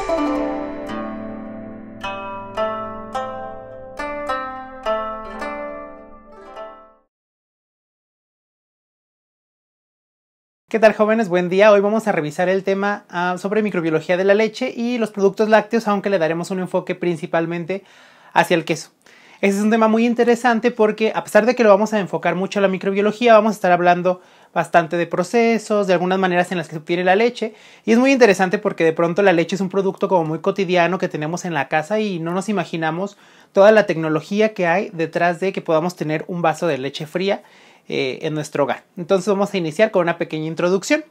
¿Qué tal, jóvenes? Buen día. Hoy vamos a revisar el tema sobre microbiología de la leche y los productos lácteos, aunque le daremos un enfoque principalmente hacia el queso. Este es un tema muy interesante porque, a pesar de que lo vamos a enfocar mucho a la microbiología, vamos a estar hablando bastante de procesos, de algunas maneras en las que se obtiene la leche. Y es muy interesante porque de pronto la leche es un producto como muy cotidiano que tenemos en la casa y no nos imaginamos toda la tecnología que hay detrás de que podamos tener un vaso de leche fría en nuestro hogar. Entonces vamos a iniciar con una pequeña introducción.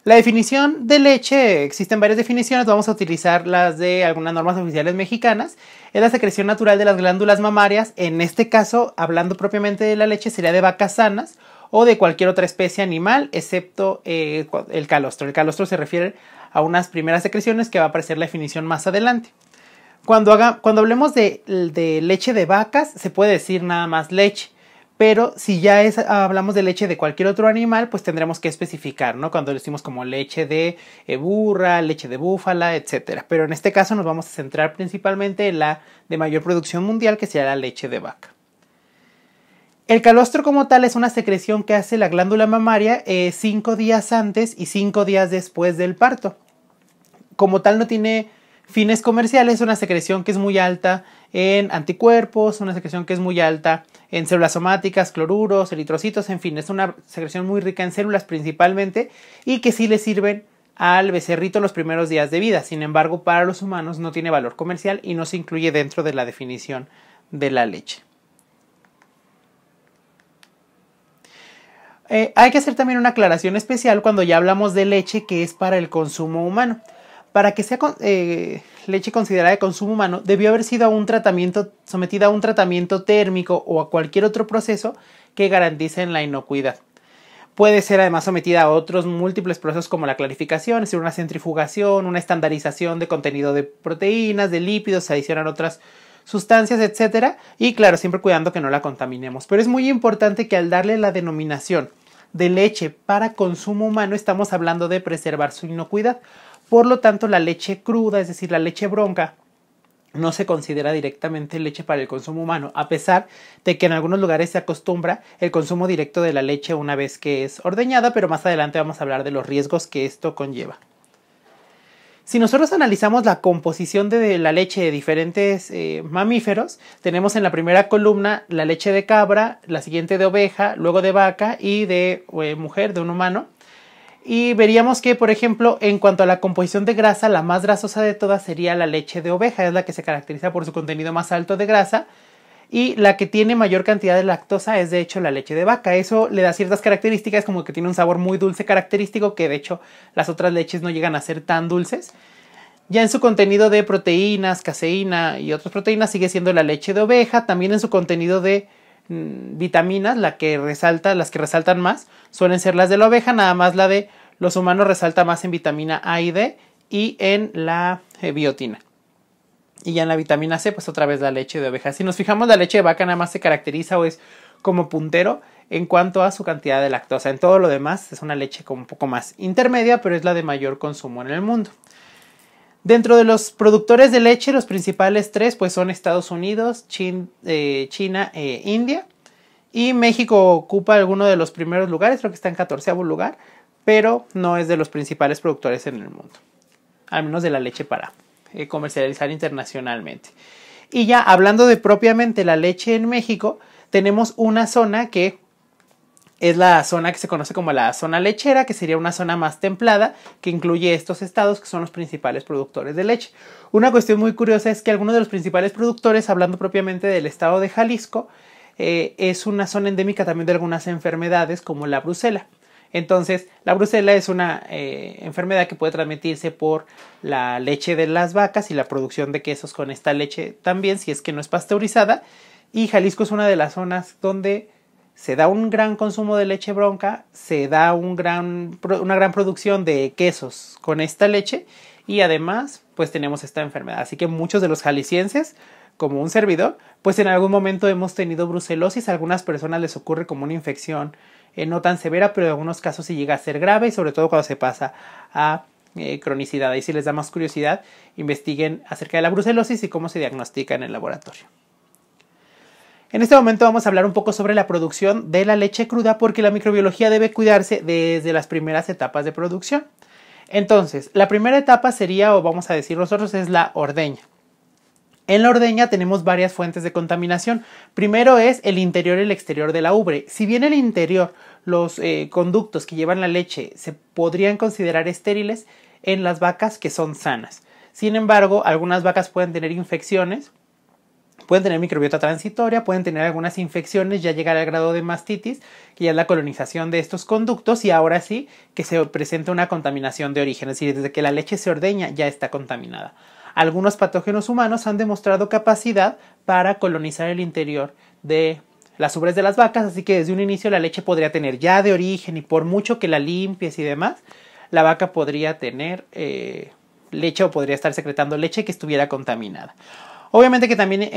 La definición de leche, existen varias definiciones, vamos a utilizar las de algunas normas oficiales mexicanas. Es la secreción natural de las glándulas mamarias. En este caso, hablando propiamente de la leche, sería de vacas sanas o de cualquier otra especie animal, excepto el calostro. El calostro se refiere a unas primeras secreciones que va a aparecer la definición más adelante. Cuando hablemos de leche de vacas, se puede decir nada más leche. Pero si ya hablamos de leche de cualquier otro animal, pues tendremos que especificar, ¿no? Cuando decimos como leche de burra, leche de búfala, etc. Pero en este caso nos vamos a centrar principalmente en la de mayor producción mundial, que sería la leche de vaca. El calostro como tal es una secreción que hace la glándula mamaria 5 días antes y 5 días después del parto. Como tal no tiene fines comerciales, es una secreción que es muy alta en anticuerpos, una secreción que es muy alta en células somáticas, cloruros, eritrocitos, en fin, es una secreción muy rica en células principalmente y que sí le sirven al becerrito los primeros días de vida. Sin embargo, para los humanos no tiene valor comercial y no se incluye dentro de la definición de la leche. Hay que hacer también una aclaración especial cuando ya hablamos de leche que es para el consumo humano. Para que sea leche considerada de consumo humano, debió haber sido sometida a un tratamiento térmico o a cualquier otro proceso que garanticen la inocuidad. Puede ser además sometida a otros múltiples procesos como la clarificación, es decir, una centrifugación, una estandarización de contenido de proteínas, de lípidos, se adicionan otras sustancias, etc. Y claro, siempre cuidando que no la contaminemos. Pero es muy importante que al darle la denominación de leche para consumo humano, estamos hablando de preservar su inocuidad. Por lo tanto, la leche cruda, es decir, la leche bronca, no se considera directamente leche para el consumo humano, a pesar de que en algunos lugares se acostumbra el consumo directo de la leche una vez que es ordeñada, pero más adelante vamos a hablar de los riesgos que esto conlleva. Si nosotros analizamos la composición de la leche de diferentes mamíferos, tenemos en la primera columna la leche de cabra, la siguiente de oveja, luego de vaca y de mujer, de un humano. Y veríamos que, por ejemplo, en cuanto a la composición de grasa, la más grasosa de todas sería la leche de oveja, es la que se caracteriza por su contenido más alto de grasa, y la que tiene mayor cantidad de lactosa es de hecho la leche de vaca. Eso le da ciertas características, como que tiene un sabor muy dulce característico, que de hecho las otras leches no llegan a ser tan dulces. Ya en su contenido de proteínas, caseína y otras proteínas sigue siendo la leche de oveja. También en su contenido de vitaminas, las que resaltan más suelen ser las de la oveja, nada más la de los humanos resalta más en vitamina A y D y en la biotina. Y ya en la vitamina C, pues otra vez la leche de oveja. Si nos fijamos, la leche de vaca nada más se caracteriza o es como puntero en cuanto a su cantidad de lactosa. En todo lo demás es una leche como un poco más intermedia, pero es la de mayor consumo en el mundo. Dentro de los productores de leche, los principales tres pues son Estados Unidos, China e India. Y México ocupa alguno de los primeros lugares, creo que está en 14º lugar, pero no es de los principales productores en el mundo. Al menos de la leche para comercializar internacionalmente. Y ya hablando de propiamente la leche en México, tenemos una zona que es la zona que se conoce como la zona lechera, que sería una zona más templada, que incluye estos estados que son los principales productores de leche. Una cuestión muy curiosa es que algunos de los principales productores, hablando propiamente del estado de Jalisco, es una zona endémica también de algunas enfermedades como la brucela. Entonces, la brucela es una enfermedad que puede transmitirse por la leche de las vacas y la producción de quesos con esta leche también, si es que no es pasteurizada. Y Jalisco es una de las zonas donde se da un gran consumo de leche bronca, se da una gran producción de quesos con esta leche y además pues tenemos esta enfermedad. Así que muchos de los jaliscienses, como un servidor, pues en algún momento hemos tenido brucelosis. A algunas personas les ocurre como una infección no tan severa, pero en algunos casos sí llega a ser grave y sobre todo cuando se pasa a cronicidad. Ahí si les da más curiosidad, investiguen acerca de la brucelosis y cómo se diagnostica en el laboratorio. En este momento vamos a hablar un poco sobre la producción de la leche cruda, porque la microbiología debe cuidarse desde las primeras etapas de producción. Entonces, la primera etapa sería, o vamos a decir nosotros, es la ordeña. En la ordeña tenemos varias fuentes de contaminación. Primero es el interior y el exterior de la ubre. Si bien el interior, los conductos que llevan la leche se podrían considerar estériles en las vacas que son sanas. Sin embargo, algunas vacas pueden tener infecciones, pueden tener microbiota transitoria, pueden tener algunas infecciones, ya llegar al grado de mastitis, que ya es la colonización de estos conductos, y ahora sí que se presenta una contaminación de origen, es decir, desde que la leche se ordeña ya está contaminada. Algunos patógenos humanos han demostrado capacidad para colonizar el interior de las ubres de las vacas, así que desde un inicio la leche podría tener ya de origen, y por mucho que la limpies y demás, la vaca podría tener leche o podría estar secretando leche que estuviera contaminada. Obviamente que también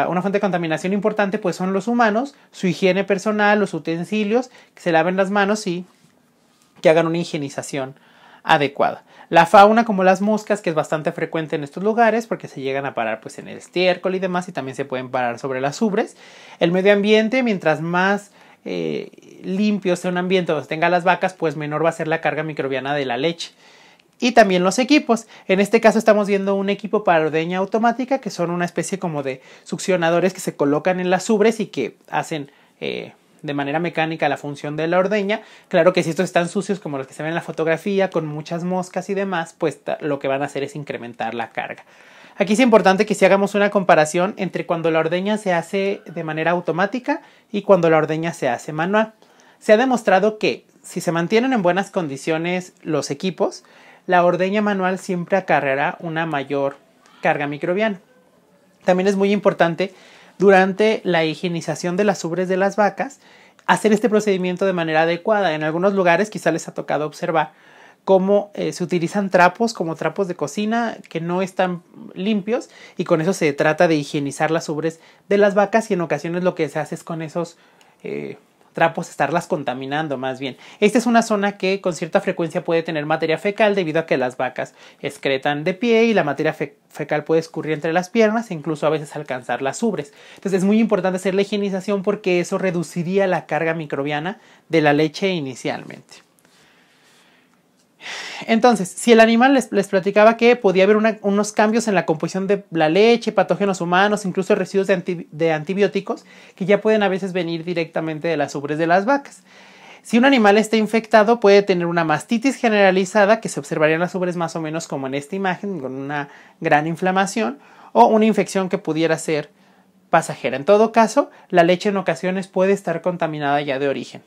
una fuente de contaminación importante pues son los humanos, su higiene personal, los utensilios, que se laven las manos y que hagan una higienización adecuada. La fauna, como las moscas, que es bastante frecuente en estos lugares porque se llegan a parar pues en el estiércol y demás, y también se pueden parar sobre las ubres. El medio ambiente, mientras más limpio sea un ambiente donde tenga las vacas, pues menor va a ser la carga microbiana de la leche. Y también los equipos. En este caso estamos viendo un equipo para ordeña automática, que son una especie como de succionadores que se colocan en las ubres y que hacen de manera mecánica la función de la ordeña. Claro que si estos están sucios como los que se ven en la fotografía, con muchas moscas y demás, pues lo que van a hacer es incrementar la carga. Aquí es importante que si hagamos una comparación entre cuando la ordeña se hace de manera automática y cuando la ordeña se hace manual. Se ha demostrado que si se mantienen en buenas condiciones los equipos, la ordeña manual siempre acarreará una mayor carga microbiana. También es muy importante durante la higienización de las ubres de las vacas hacer este procedimiento de manera adecuada. En algunos lugares quizá les ha tocado observar cómo se utilizan trapos como trapos de cocina que no están limpios, y con eso se trata de higienizar las ubres de las vacas, y en ocasiones lo que se hace es con esos trapos estarlas contaminando más bien. Esta es una zona que con cierta frecuencia puede tener materia fecal debido a que las vacas excretan de pie y la materia fecal puede escurrir entre las piernas e incluso a veces alcanzar las ubres. Entonces es muy importante hacer la higienización porque eso reduciría la carga microbiana de la leche inicialmente. Entonces, si el animal les platicaba que podía haber unos cambios en la composición de la leche, patógenos humanos, incluso residuos de antibióticos, que ya pueden a veces venir directamente de las ubres de las vacas. Si un animal está infectado, puede tener una mastitis generalizada, que se observaría en las ubres más o menos como en esta imagen, con una gran inflamación, o una infección que pudiera ser pasajera. En todo caso, la leche en ocasiones puede estar contaminada ya de origen.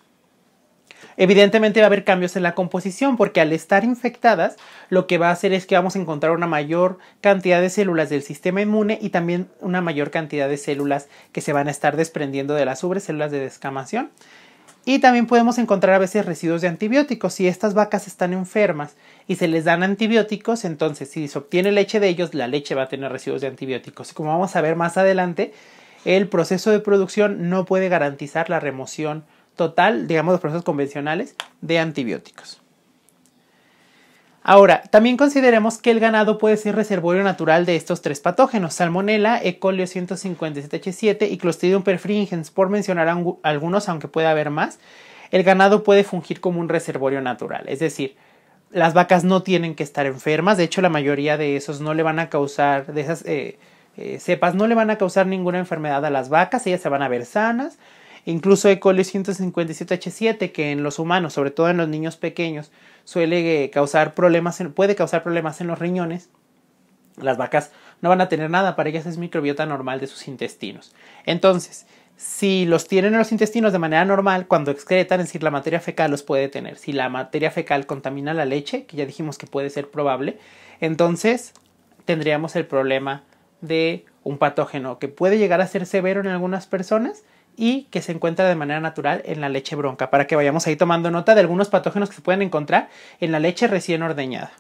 Evidentemente va a haber cambios en la composición porque al estar infectadas lo que va a hacer es que vamos a encontrar una mayor cantidad de células del sistema inmune y también una mayor cantidad de células que se van a estar desprendiendo de las ubres, células de descamación. Y también podemos encontrar a veces residuos de antibióticos. Si estas vacas están enfermas y se les dan antibióticos, entonces si se obtiene leche de ellos, la leche va a tener residuos de antibióticos. Y como vamos a ver más adelante, el proceso de producción no puede garantizar la remoción total, digamos, los procesos convencionales de antibióticos. Ahora, también consideremos que el ganado puede ser reservorio natural de estos tres patógenos: Salmonella, E. coli 157H7 y Clostridium perfringens, por mencionar algunos, aunque puede haber más. El ganado puede fungir como un reservorio natural, es decir, las vacas no tienen que estar enfermas. De hecho, la mayoría de esos no le van a causar, de esas cepas no le van a causar ninguna enfermedad a las vacas, ellas se van a ver sanas. Incluso E. coli 157H7, que en los humanos, sobre todo en los niños pequeños, puede causar problemas en los riñones. Las vacas no van a tener nada, para ellas es microbiota normal de sus intestinos. Entonces, si los tienen en los intestinos de manera normal, cuando excretan, es decir, la materia fecal los puede tener. Si la materia fecal contamina la leche, que ya dijimos que puede ser probable, entonces tendríamos el problema de un patógeno que puede llegar a ser severo en algunas personas y que se encuentra de manera natural en la leche bronca, para que vayamos ahí tomando nota de algunos patógenos que se pueden encontrar en la leche recién ordeñada.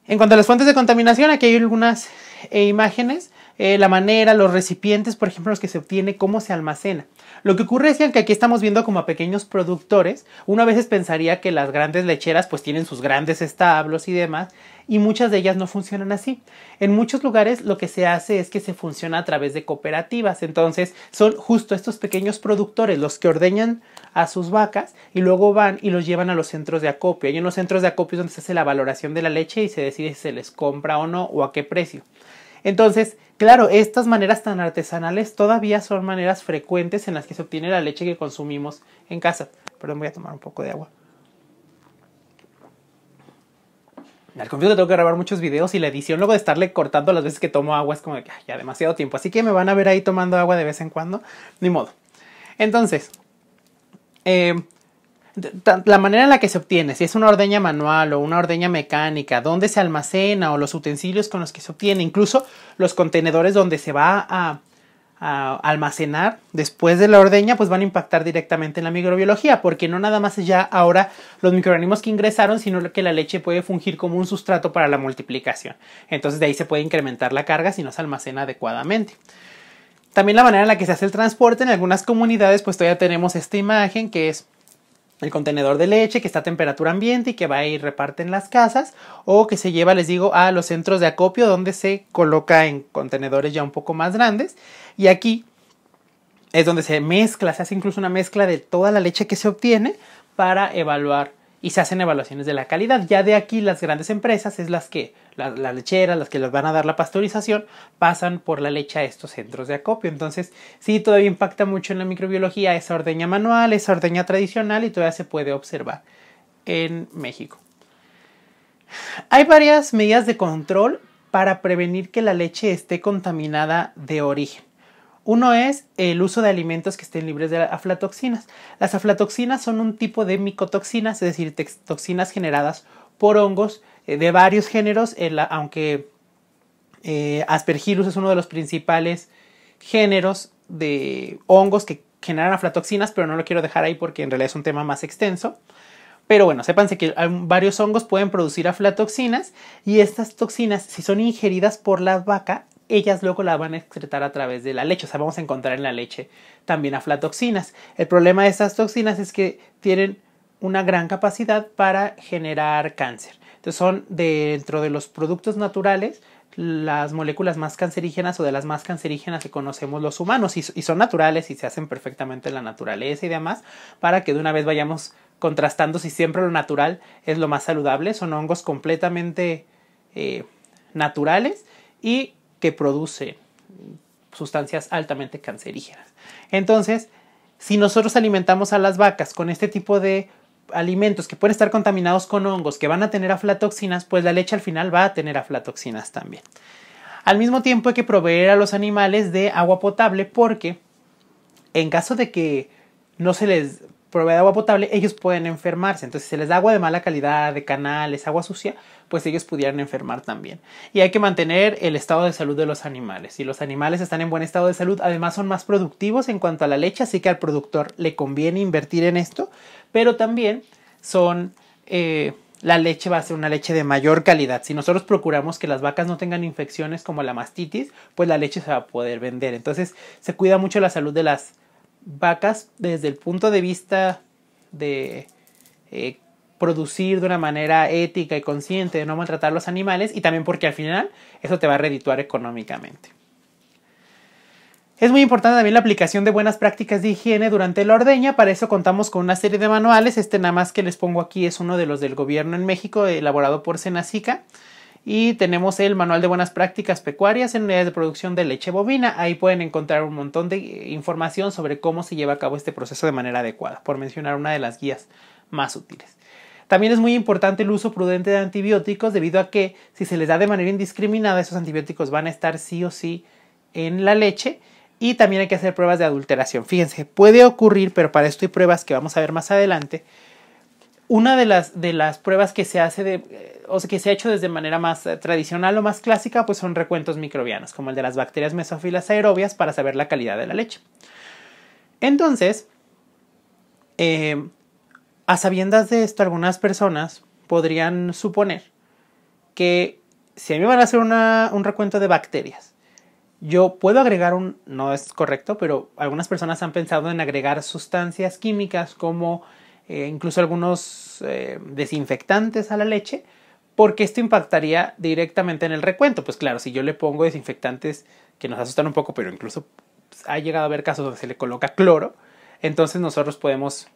En cuanto a las fuentes de contaminación, aquí hay algunas imágenes. la manera, los recipientes, por ejemplo, los que se obtiene, cómo se almacena. Lo que ocurre es que aquí estamos viendo como a pequeños productores. Uno a veces pensaría que las grandes lecheras pues tienen sus grandes establos y demás, y muchas de ellas no funcionan así. En muchos lugares lo que se hace es que se funciona a través de cooperativas. Entonces son justo estos pequeños productores los que ordeñan a sus vacas y luego van y los llevan a los centros de acopio. Y en los centros de acopio es donde se hace la valoración de la leche y se decide si se les compra o no o a qué precio. Entonces, claro, estas maneras tan artesanales todavía son maneras frecuentes en las que se obtiene la leche que consumimos en casa. Perdón, voy a tomar un poco de agua. Al confieso que tengo que grabar muchos videos y la edición luego de estarle cortando las veces que tomo agua es como que ya demasiado tiempo. Así que me van a ver ahí tomando agua de vez en cuando. Ni modo. Entonces, la manera en la que se obtiene, si es una ordeña manual o una ordeña mecánica, dónde se almacena o los utensilios con los que se obtiene, incluso los contenedores donde se va a almacenar después de la ordeña, pues van a impactar directamente en la microbiología, porque no nada más es ya ahora los microorganismos que ingresaron, sino que la leche puede fungir como un sustrato para la multiplicación. Entonces de ahí se puede incrementar la carga si no se almacena adecuadamente. También la manera en la que se hace el transporte en algunas comunidades, pues todavía tenemos esta imagen que es el contenedor de leche que está a temperatura ambiente y que va y reparte en las casas, o que se lleva, les digo, a los centros de acopio donde se coloca en contenedores ya un poco más grandes. Y aquí es donde se mezcla, se hace incluso una mezcla de toda la leche que se obtiene para evaluar y se hacen evaluaciones de la calidad. Ya de aquí las grandes empresas es las que, las lecheras, las que les van a dar la pasteurización, pasan por la leche a estos centros de acopio. Entonces sí, todavía impacta mucho en la microbiología esa ordeña manual, esa ordeña tradicional, y todavía se puede observar en México. Hay varias medidas de control para prevenir que la leche esté contaminada de origen. Uno es el uso de alimentos que estén libres de aflatoxinas. Las aflatoxinas son un tipo de micotoxinas, es decir, toxinas generadas por hongos de varios géneros, aunque Aspergillus es uno de los principales géneros de hongos que generan aflatoxinas, pero no lo quiero dejar ahí porque en realidad es un tema más extenso. Pero bueno, sépanse que varios hongos pueden producir aflatoxinas, y estas toxinas, si son ingeridas por la vaca, ellas luego la van a excretar a través de la leche. O sea, vamos a encontrar en la leche también aflatoxinas. El problema de estas toxinas es que tienen una gran capacidad para generar cáncer. Entonces son dentro de los productos naturales las moléculas más cancerígenas o de las más cancerígenas que conocemos los humanos, y son naturales y se hacen perfectamente en la naturaleza y demás, para que de una vez vayamos contrastando si siempre lo natural es lo más saludable. Son hongos completamente naturales y que produce sustancias altamente cancerígenas. Entonces, si nosotros alimentamos a las vacas con este tipo de alimentos que pueden estar contaminados con hongos que van a tener aflatoxinas, pues la leche al final va a tener aflatoxinas también. Al mismo tiempo hay que proveer a los animales de agua potable, porque en caso de que no se les provee de agua potable, ellos pueden enfermarse. Entonces, si se les da agua de mala calidad, de canales, agua sucia, pues ellos pudieran enfermar también. Y hay que mantener el estado de salud de los animales. Si los animales están en buen estado de salud, además son más productivos en cuanto a la leche, así que al productor le conviene invertir en esto, pero también la leche va a ser una leche de mayor calidad. Si nosotros procuramos que las vacas no tengan infecciones como la mastitis, pues la leche se va a poder vender. Entonces se cuida mucho la salud de las vacas desde el punto de vista de producir de una manera ética y consciente, de no maltratar a los animales, y también porque al final eso te va a redituar económicamente. Es muy importante también la aplicación de buenas prácticas de higiene durante la ordeña. Para eso contamos con una serie de manuales. Este nada más que les pongo aquí es uno de los del gobierno en México, elaborado por Senacica. Y tenemos el manual de buenas prácticas pecuarias en unidades de producción de leche bovina. Ahí pueden encontrar un montón de información sobre cómo se lleva a cabo este proceso de manera adecuada, por mencionar una de las guías más útiles. También es muy importante el uso prudente de antibióticos, debido a que si se les da de manera indiscriminada, esos antibióticos van a estar sí o sí en la leche. Y también hay que hacer pruebas de adulteración. Fíjense, puede ocurrir, pero para esto hay pruebas que vamos a ver más adelante. Una de las pruebas que se hace que se ha hecho desde manera más tradicional o más clásica, pues son recuentos microbianos, como el de las bacterias mesófilas aerobias, para saber la calidad de la leche. Entonces, a sabiendas de esto, algunas personas podrían suponer que si a mí me van a hacer un recuento de bacterias yo puedo agregar no es correcto, pero algunas personas han pensado en agregar sustancias químicas como incluso algunos desinfectantes a la leche, porque esto impactaría directamente en el recuento. Pues claro, si yo le pongo desinfectantes que nos asustan un poco, pero incluso pues, ha llegado a haber casos donde se le coloca cloro, entonces nosotros podemos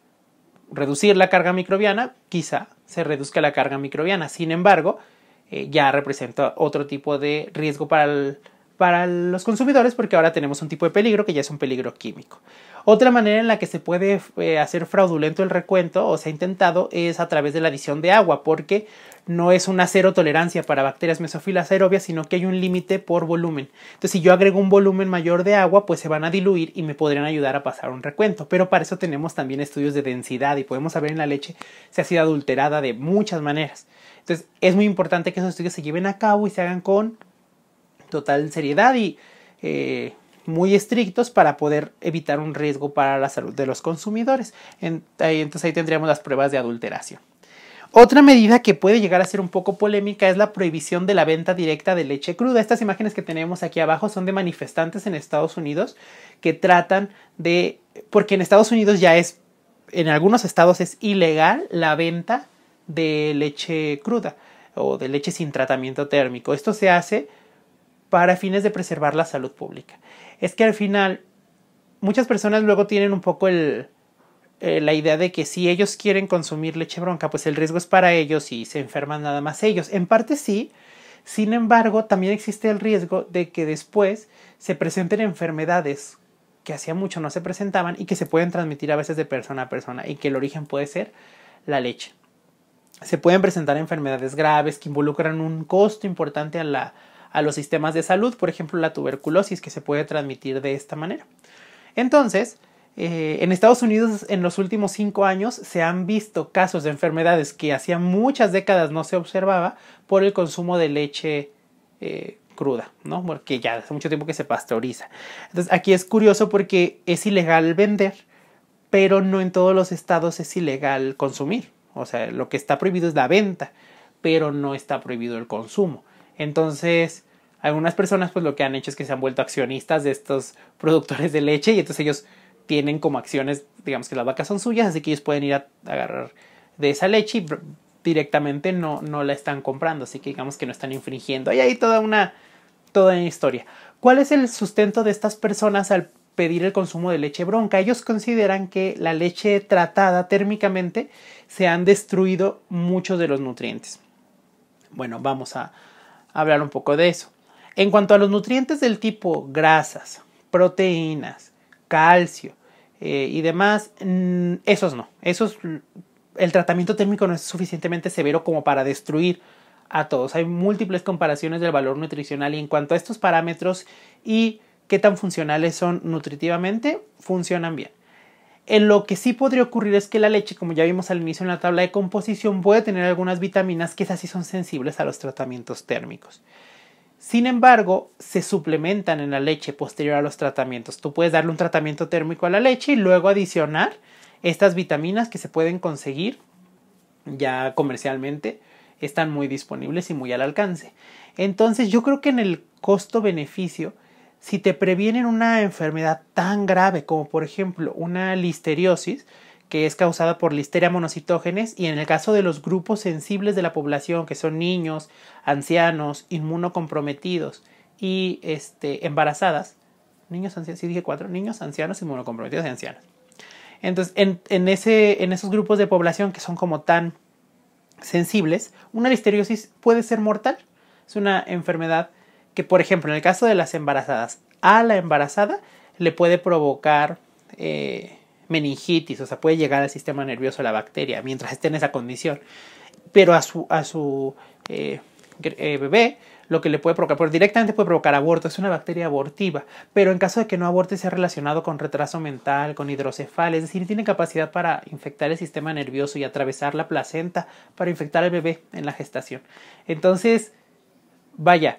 reducir la carga microbiana, quizá se reduzca la carga microbiana. Sin embargo, ya representa otro tipo de riesgo para los consumidores, porque ahora tenemos un tipo de peligro que ya es un peligro químico. Otra manera en la que se puede hacer fraudulento el recuento, o se ha intentado, es a través de la adición de agua, porque no es una cero tolerancia para bacterias mesófilas aerobias, sino que hay un límite por volumen. Entonces, si yo agrego un volumen mayor de agua, pues se van a diluir y me podrían ayudar a pasar un recuento. Pero para eso tenemos también estudios de densidad y podemos saber en la leche si ha sido adulterada de muchas maneras. Entonces, es muy importante que esos estudios se lleven a cabo y se hagan con total seriedad y muy estrictos para poder evitar un riesgo para la salud de los consumidores. Entonces ahí tendríamos las pruebas de adulteración. Otra medida que puede llegar a ser un poco polémica es la prohibición de la venta directa de leche cruda. Estas imágenes que tenemos aquí abajo son de manifestantes en Estados Unidos que tratan de... porque en Estados Unidos ya es... en algunos estados es ilegal la venta de leche cruda o de leche sin tratamiento térmico. Esto se hace para fines de preservar la salud pública. Es que al final muchas personas luego tienen un poco la idea de que si ellos quieren consumir leche bronca, pues el riesgo es para ellos y se enferman nada más ellos. En parte sí, sin embargo, también existe el riesgo de que después se presenten enfermedades que hacía mucho no se presentaban y que se pueden transmitir a veces de persona a persona y que el origen puede ser la leche. Se pueden presentar enfermedades graves que involucran un costo importante a los sistemas de salud, por ejemplo la tuberculosis, que se puede transmitir de esta manera. Entonces, en Estados Unidos en los últimos 5 años se han visto casos de enfermedades que hacía muchas décadas no se observaba por el consumo de leche cruda, ¿no? Porque ya hace mucho tiempo que se pasteuriza. Entonces aquí es curioso porque es ilegal vender, pero no en todos los estados es ilegal consumir. O sea, lo que está prohibido es la venta, pero no está prohibido el consumo. Entonces, algunas personas pues lo que han hecho es que se han vuelto accionistas de estos productores de leche y entonces ellos tienen como acciones, digamos que las vacas son suyas, así que ellos pueden ir a agarrar de esa leche y directamente no la están comprando, así que digamos que no están infringiendo. Hay ahí toda una historia. ¿Cuál es el sustento de estas personas al pedir el consumo de leche bronca? Ellos consideran que la leche tratada térmicamente se han destruido muchos de los nutrientes. Bueno, vamos a hablar un poco de eso. En cuanto a los nutrientes del tipo grasas, proteínas, calcio y demás, esos no. El tratamiento térmico no es suficientemente severo como para destruir a todos. Hay múltiples comparaciones del valor nutricional y en cuanto a estos parámetros y qué tan funcionales son nutritivamente, funcionan bien. En lo que sí podría ocurrir es que la leche, como ya vimos al inicio en la tabla de composición, puede tener algunas vitaminas que esas sí son sensibles a los tratamientos térmicos. Sin embargo, se suplementan en la leche posterior a los tratamientos. Tú puedes darle un tratamiento térmico a la leche y luego adicionar estas vitaminas que se pueden conseguir ya comercialmente. Están muy disponibles y muy al alcance. Entonces yo creo que en el costo-beneficio, si te previenen una enfermedad tan grave como por ejemplo una listeriosis, que es causada por Listeria monocytogenes, y en el caso de los grupos sensibles de la población, que son niños, ancianos, inmunocomprometidos y embarazadas, niños, ancianos, sí dije 4, niños, ancianos, inmunocomprometidos y ancianos. Entonces, en esos grupos de población que son como tan sensibles, una listeriosis puede ser mortal. Es una enfermedad que, por ejemplo, en el caso de las embarazadas, a la embarazada le puede provocar meningitis, o sea, puede llegar al sistema nervioso la bacteria mientras esté en esa condición. Pero a su bebé lo que le puede provocar, pero directamente puede provocar aborto, es una bacteria abortiva, pero en caso de que no aborte sea relacionado con retraso mental, con hidrocefalia, es decir, tiene capacidad para infectar el sistema nervioso y atravesar la placenta para infectar al bebé en la gestación. Entonces, vaya,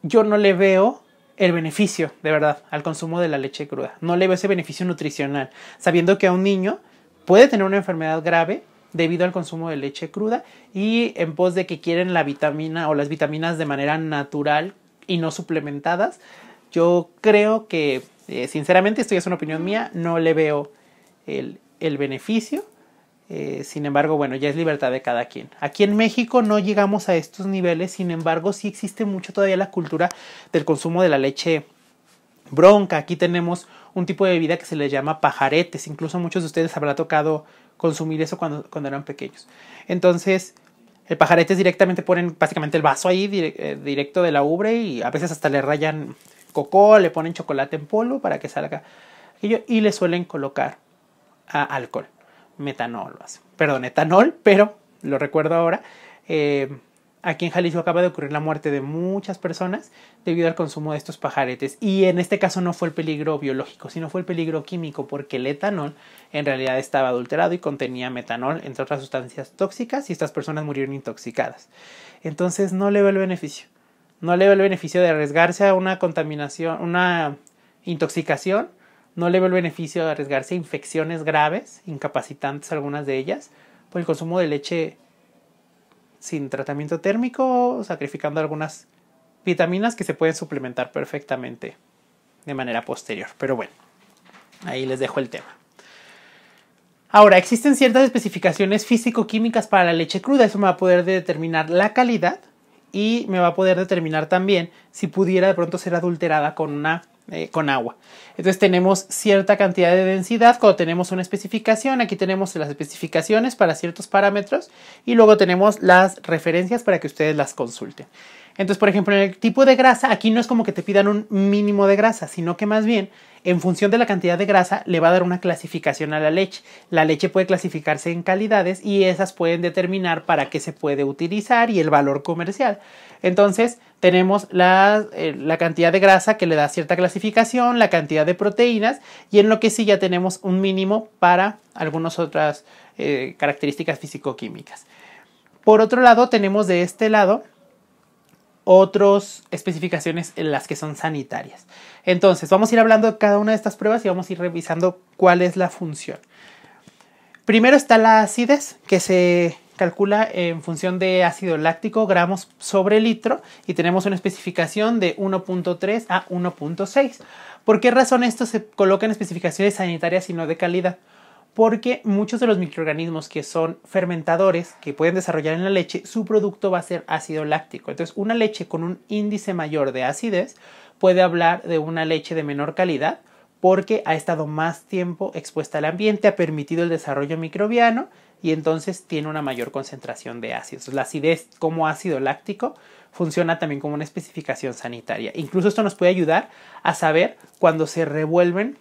yo no le veo el beneficio, de verdad, al consumo de la leche cruda. No le veo ese beneficio nutricional, sabiendo que a un niño puede tener una enfermedad grave debido al consumo de leche cruda y en pos de que quieren la vitamina o las vitaminas de manera natural y no suplementadas, Yo creo que, sinceramente, esto ya es una opinión mía, no le veo el beneficio. Sin embargo, bueno, ya es libertad de cada quien. Aquí en México no llegamos a estos niveles, sin embargo, sí existe mucho todavía la cultura del consumo de la leche bronca. Aquí tenemos un tipo de bebida que se le llama pajaretes. Incluso a muchos de ustedes habrá tocado consumir eso cuando eran pequeños. Entonces, el pajarete es directamente, ponen básicamente el vaso ahí directo de la ubre y a veces hasta le rayan coco, le ponen chocolate en polvo para que salga aquello y le suelen colocar alcohol, metanol, perdón, etanol, pero lo recuerdo ahora. Aquí en Jalisco acaba de ocurrir la muerte de muchas personas debido al consumo de estos pajaretes. Y en este caso no fue el peligro biológico, sino fue el peligro químico, porque el etanol en realidad estaba adulterado y contenía metanol, entre otras sustancias tóxicas, y estas personas murieron intoxicadas. Entonces no le veo el beneficio. No le veo el beneficio de arriesgarse a una contaminación, una intoxicación. No le veo el beneficio de arriesgarse a infecciones graves, incapacitantes algunas de ellas, por el consumo de leche sin tratamiento térmico, sacrificando algunas vitaminas que se pueden suplementar perfectamente de manera posterior. Pero bueno, ahí les dejo el tema. Ahora, existen ciertas especificaciones físico-químicas para la leche cruda. Eso me va a poder determinar la calidad y me va a poder determinar también si pudiera de pronto ser adulterada con agua. Entonces tenemos cierta cantidad de densidad cuando tenemos una especificación. Aquí tenemos las especificaciones para ciertos parámetros y luego tenemos las referencias para que ustedes las consulten. Entonces, por ejemplo, en el tipo de grasa, aquí no es como que te pidan un mínimo de grasa, sino que más bien, en función de la cantidad de grasa, le va a dar una clasificación a la leche. La leche puede clasificarse en calidades y esas pueden determinar para qué se puede utilizar y el valor comercial. Entonces, tenemos la cantidad de grasa que le da cierta clasificación, la cantidad de proteínas y en lo que sí ya tenemos un mínimo para algunas otras características físico-químicas. Por otro lado, tenemos de este lado otras especificaciones en las que son sanitarias. Entonces, vamos a ir hablando de cada una de estas pruebas y vamos a ir revisando cuál es la función. Primero está la acidez, que se calcula en función de ácido láctico, gramos sobre litro, y tenemos una especificación de 1.3 a 1.6. ¿Por qué razón esto se coloca en especificaciones sanitarias y no de calidad? Porque muchos de los microorganismos que son fermentadores, que pueden desarrollar en la leche, su producto va a ser ácido láctico. Entonces, una leche con un índice mayor de acidez puede hablar de una leche de menor calidad porque ha estado más tiempo expuesta al ambiente, ha permitido el desarrollo microbiano y entonces tiene una mayor concentración de ácidos. La acidez como ácido láctico funciona también como una especificación sanitaria. Incluso esto nos puede ayudar a saber cuando se revuelven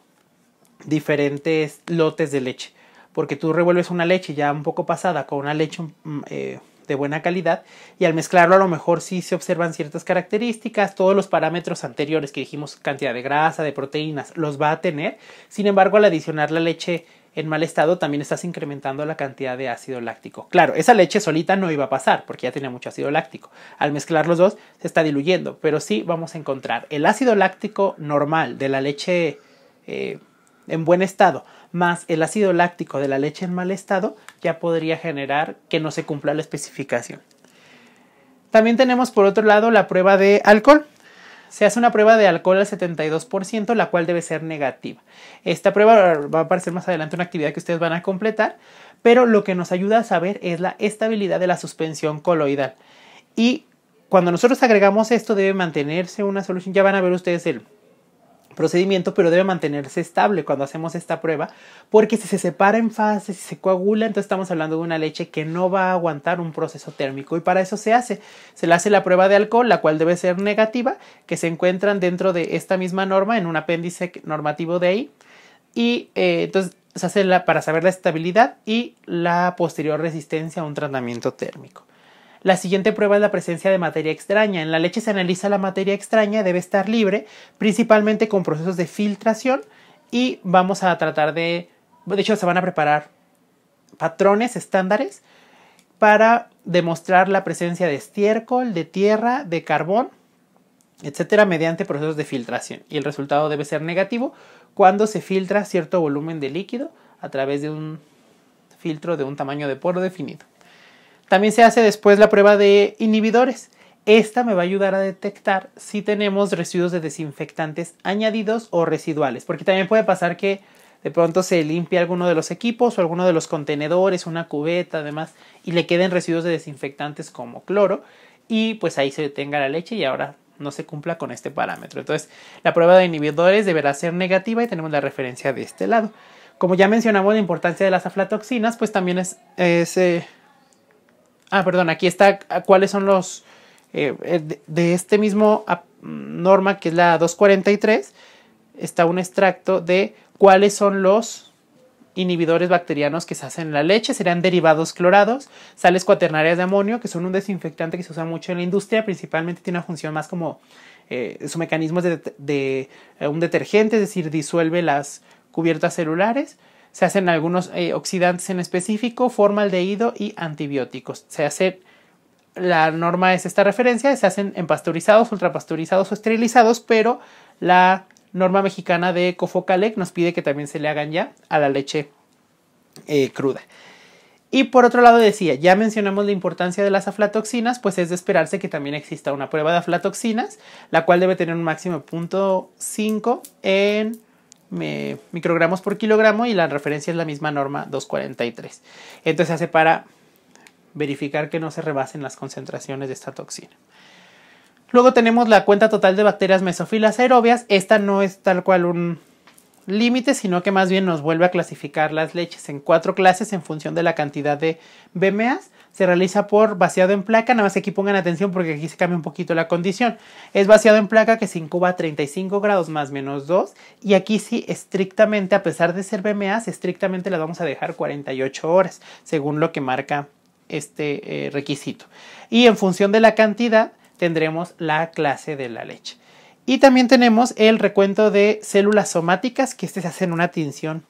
diferentes lotes de leche, porque tú revuelves una leche ya un poco pasada con una leche de buena calidad y al mezclarlo a lo mejor sí se observan ciertas características, todos los parámetros anteriores que dijimos, cantidad de grasa, de proteínas, los va a tener. Sin embargo, al adicionar la leche en mal estado también estás incrementando la cantidad de ácido láctico. Claro, esa leche solita no iba a pasar porque ya tenía mucho ácido láctico. Al mezclar los dos se está diluyendo, pero sí vamos a encontrar el ácido láctico normal de la leche en buen estado, más el ácido láctico de la leche en mal estado, ya podría generar que no se cumpla la especificación. También tenemos por otro lado la prueba de alcohol. Se hace una prueba de alcohol al 72%, la cual debe ser negativa. Esta prueba va a aparecer más adelante una actividad que ustedes van a completar, pero lo que nos ayuda a saber es la estabilidad de la suspensión coloidal. Y cuando nosotros agregamos esto debe mantenerse una solución, ya van a ver ustedes el procedimiento, pero debe mantenerse estable cuando hacemos esta prueba, porque si se separa en fases, si se coagula, entonces estamos hablando de una leche que no va a aguantar un proceso térmico y para eso se le hace la prueba de alcohol, la cual debe ser negativa, que se encuentran dentro de esta misma norma en un apéndice normativo de ahí y entonces se hace para saber la estabilidad y la posterior resistencia a un tratamiento térmico. La siguiente prueba es la presencia de materia extraña. En la leche se analiza la materia extraña, debe estar libre, principalmente con procesos de filtración y vamos a tratar de hecho se van a preparar patrones estándares para demostrar la presencia de estiércol, de tierra, de carbón, etcétera, mediante procesos de filtración. Y el resultado debe ser negativo cuando se filtra cierto volumen de líquido a través de un filtro de un tamaño de poro definido. También se hace después la prueba de inhibidores. esta me va a ayudar a detectar si tenemos residuos de desinfectantes añadidos o residuales, porque también puede pasar que de pronto se limpie alguno de los equipos o alguno de los contenedores, una cubeta, además, y le queden residuos de desinfectantes como cloro, y pues ahí se detenga la leche y ahora no se cumpla con este parámetro. Entonces, la prueba de inhibidores deberá ser negativa y tenemos la referencia de este lado. Como ya mencionamos la importancia de las aflatoxinas, pues también aquí está cuáles son los de este mismo norma, que es la 243, está un extracto de cuáles son los inhibidores bacterianos que se hacen en la leche. Serían derivados clorados, sales cuaternarias de amonio, que son un desinfectante que se usa mucho en la industria, principalmente tiene una función más como su mecanismo es de un detergente, es decir, disuelve las cubiertas celulares. Se hacen algunos oxidantes en específico, formaldehído y antibióticos. La norma es esta referencia, se hacen en pasteurizados, ultrapasteurizados o esterilizados, pero la norma mexicana de Cofocalec nos pide que también se le hagan ya a la leche cruda. Y por otro lado decía, ya mencionamos la importancia de las aflatoxinas, pues es de esperarse que también exista una prueba de aflatoxinas, la cual debe tener un máximo de 0.5 en microgramos por kilogramo, y la referencia es la misma norma 243. Entonces se hace para verificar que no se rebasen las concentraciones de esta toxina. Luego tenemos la cuenta total de bacterias mesófilas aerobias. Esta no es tal cual un límite, sino que más bien nos vuelve a clasificar las leches en 4 clases en función de la cantidad de BMAs. Se realiza por vaciado en placa, nada más aquí pongan atención porque aquí se cambia un poquito la condición. Es vaciado en placa que se incuba a 35 grados más menos 2, y aquí sí estrictamente, a pesar de ser BMAs, estrictamente las vamos a dejar 48 horas, según lo que marca este requisito. Y en función de la cantidad tendremos la clase de la leche. Y también tenemos el recuento de células somáticas, que se hace en una tinción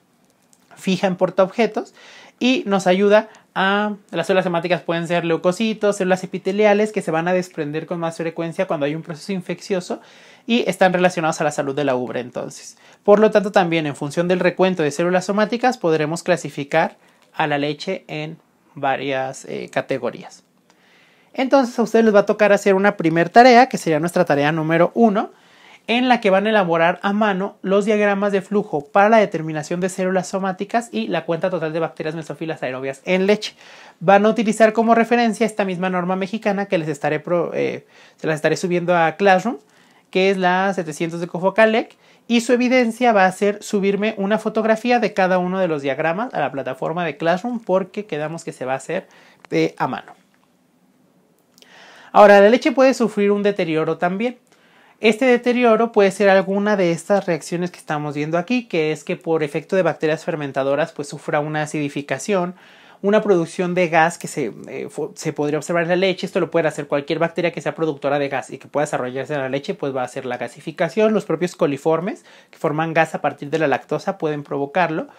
fija en portaobjetos y nos ayuda a... Las células somáticas pueden ser leucocitos, células epiteliales que se van a desprender con más frecuencia cuando hay un proceso infeccioso y están relacionados a la salud de la ubre. Entonces, por lo tanto, también en función del recuento de células somáticas podremos clasificar a la leche en varias categorías. Entonces a ustedes les va a tocar hacer una primer tarea, que sería nuestra tarea número 1, en la que van a elaborar a mano los diagramas de flujo para la determinación de células somáticas y la cuenta total de bacterias mesófilas aerobias en leche. Van a utilizar como referencia esta misma norma mexicana que se las estaré subiendo a Classroom, que es la 700 de Cofocalec, y su evidencia va a ser subirme una fotografía de cada uno de los diagramas a la plataforma de Classroom, porque quedamos que se va a hacer a mano. Ahora, la leche puede sufrir un deterioro también. Este deterioro puede ser alguna de estas reacciones que estamos viendo aquí, que es que por efecto de bacterias fermentadoras pues sufra una acidificación, una producción de gas que se podría observar en la leche. Esto lo puede hacer cualquier bacteria que sea productora de gas y que pueda desarrollarse en la leche, pues va a hacer la gasificación. Los propios coliformes que forman gas a partir de la lactosa pueden provocarlo.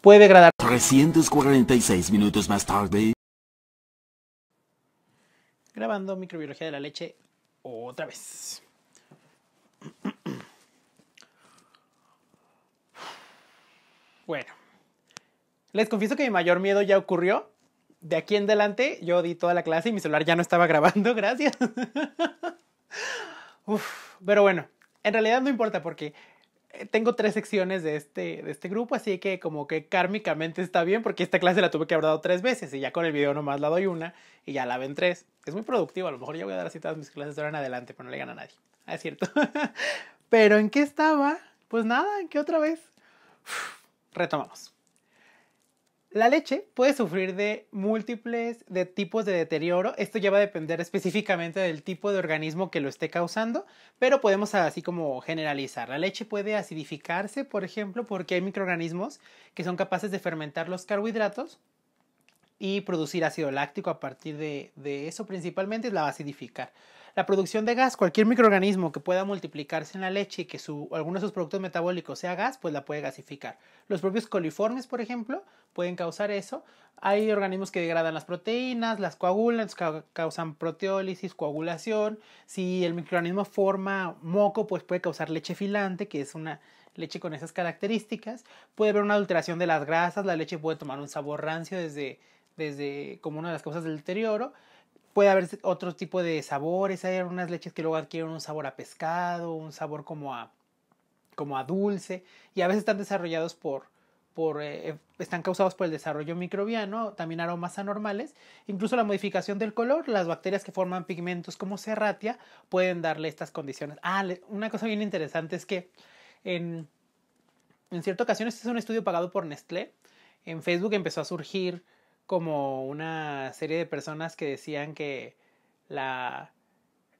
Puede degradar. 346 minutos más tarde. Grabando microbiología de la leche otra vez. Bueno, les confieso que mi mayor miedo ya ocurrió. De aquí en adelante yo di toda la clase y mi celular ya no estaba grabando, gracias. Pero bueno, en realidad no importa porque tengo 3 secciones de este grupo, así que como que kármicamente está bien, porque esta clase la tuve que haber dado 3 veces y ya con el video nomás la doy una y ya la ven 3. Es muy productivo, a lo mejor ya voy a dar así todas mis clases de ahora en adelante, pero no le gana a nadie. Es cierto. Pero ¿en qué estaba? Pues nada, ¿en qué otra vez? Retomamos. La leche puede sufrir de múltiples tipos de deterioro. Esto ya va a depender específicamente del tipo de organismo que lo esté causando, pero podemos así como generalizar. La leche puede acidificarse, por ejemplo, porque hay microorganismos que son capaces de fermentar los carbohidratos y producir ácido láctico a partir de eso. Principalmente la va a acidificar. La producción de gas, cualquier microorganismo que pueda multiplicarse en la leche y que alguno de sus productos metabólicos sea gas, pues la puede gasificar. Los propios coliformes, por ejemplo, pueden causar eso. Hay organismos que degradan las proteínas, las coagulan, causan proteólisis, coagulación. Si el microorganismo forma moco, pues puede causar leche filante, que es una leche con esas características. Puede haber una adulteración de las grasas, la leche puede tomar un sabor rancio desde como una de las causas del deterioro. Puede haber otro tipo de sabores, hay algunas leches que luego adquieren un sabor a pescado, un sabor como a dulce, y a veces están desarrollados están causados por el desarrollo microbiano, también aromas anormales, incluso la modificación del color, las bacterias que forman pigmentos como Serratia pueden darle estas condiciones. Una cosa bien interesante es que en cierta ocasión, este es un estudio pagado por Nestlé, en Facebook empezó a surgir como una serie de personas que decían que la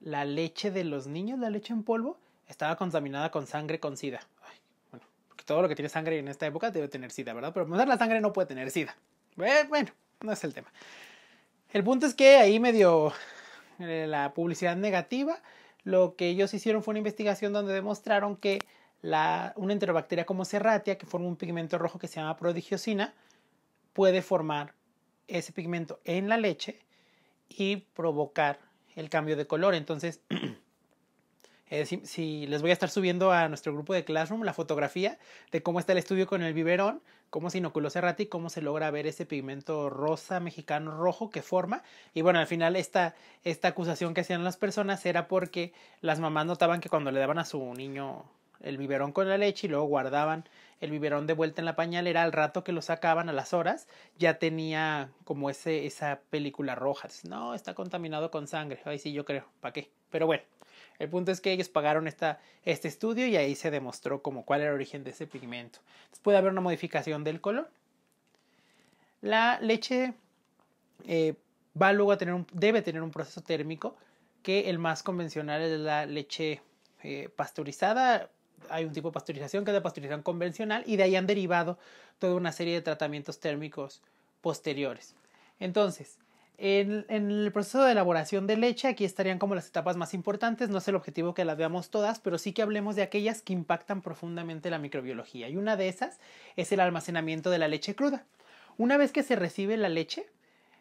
leche de los niños, la leche en polvo, estaba contaminada con sangre con SIDA. Ay, bueno, porque todo lo que tiene sangre en esta época debe tener SIDA, ¿verdad? Pero la sangre no puede tener SIDA. Bueno, no es el tema. El punto es que ahí medio la publicidad negativa, lo que ellos hicieron fue una investigación donde demostraron que una enterobacteria como Serratia, que forma un pigmento rojo que se llama prodigiosina, puede formar ese pigmento en la leche y provocar el cambio de color. Entonces, si les voy a estar subiendo a nuestro grupo de Classroom la fotografía de cómo está el estudio con el biberón, cómo se inoculó Serratia y cómo se logra ver ese pigmento rosa mexicano rojo que forma. Y bueno, al final esta acusación que hacían las personas era porque las mamás notaban que cuando le daban a su niño el biberón con la leche y luego guardaban el biberón de vuelta en la pañalera, al rato que lo sacaban, a las horas, ya tenía como esa película roja. Entonces, no, está contaminado con sangre. Ay, sí, yo creo, ¿para qué? Pero bueno, el punto es que ellos pagaron este estudio y ahí se demostró como cuál era el origen de ese pigmento. Entonces puede haber una modificación del color. La leche va luego a debe tener un proceso térmico, que el más convencional es la leche pasteurizada. Hay un tipo de pasteurización que es la pasteurización convencional y de ahí han derivado toda una serie de tratamientos térmicos posteriores. Entonces, en el proceso de elaboración de leche, aquí estarían como las etapas más importantes. No es el objetivo que las veamos todas, pero sí que hablemos de aquellas que impactan profundamente la microbiología. Y una de esas es el almacenamiento de la leche cruda. Una vez que se recibe la leche,